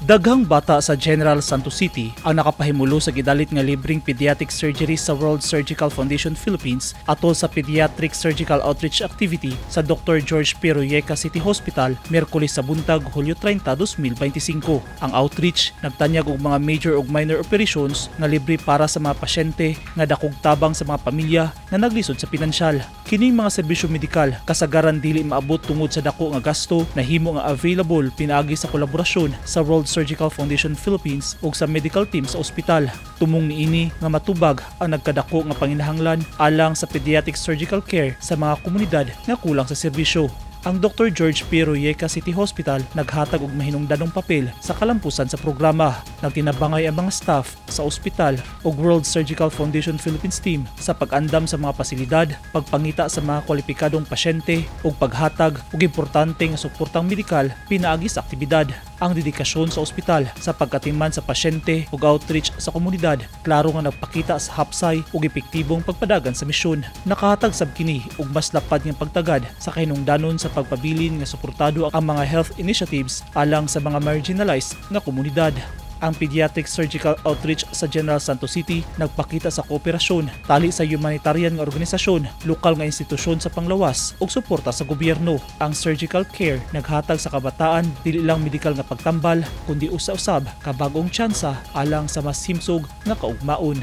Daghang bata sa General Santos City ang nakapahimulo sa gidalit nga libreng pediatric surgery sa World Surgical Foundation Philippines atol sa Pediatric Surgical Outreach Activity sa Dr. George P. Royeca City Hospital Miyerkules sa buntag Hulyo 30, 2025. Ang outreach nagtanyag og mga major ug minor operations nga libre para sa mga pasyente nga dakog tabang sa mga pamilya nga naglisod sa pinansyal. Kining mga serbisyo medikal kasagaran dili maabot tungod sa dako nga gasto na himo nga available pinaagi sa kolaborasyon sa World Surgical Foundation Philippines ug sa medical team sa ospital. Tumong niini nga matubag ang nagkadako nga panginahanglan alang sa pediatric surgical care sa mga komunidad nga kulang sa serbisyo. Ang Dr. George P. Royeca City Hospital naghatag og mahinungdanong papel sa kalampusan sa programa. Nagtinabangay ang mga staff sa ospital ug World Surgical Foundation Philippines team sa pag-andam sa mga pasilidad, pagpangita sa mga kwalipikadong pasyente ug paghatag og importante nga suportang medikal pinaagi sa aktibidad. Ang dedikasyon sa ospital sa pagkatiman sa pasyente ug outreach sa komunidad klaro nga nagpakita sa hapsay ug epektibong pagpadagan sa misyon. Nakahatag sab kini og mas lapad nga pagtagad sa kahinungdanon sa pagpabilin nga suportado ang mga health initiatives alang sa mga marginalized nga komunidad. Ang Pediatric Surgical Outreach sa General Santos City nagpakita sa kooperasyon tali sa humanitarian nga organisasyon, lokal nga institusyon sa panglawas ug suporta sa gobyerno. Ang surgical care naghatag sa kabataan dili lang medikal nga pagtambal kundi usa-usab kabag-ong tsansa alang sa mas himsog nga kaugmaon.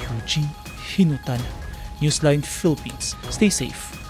Eugene Hinutan, Newsline Philippines. Stay safe.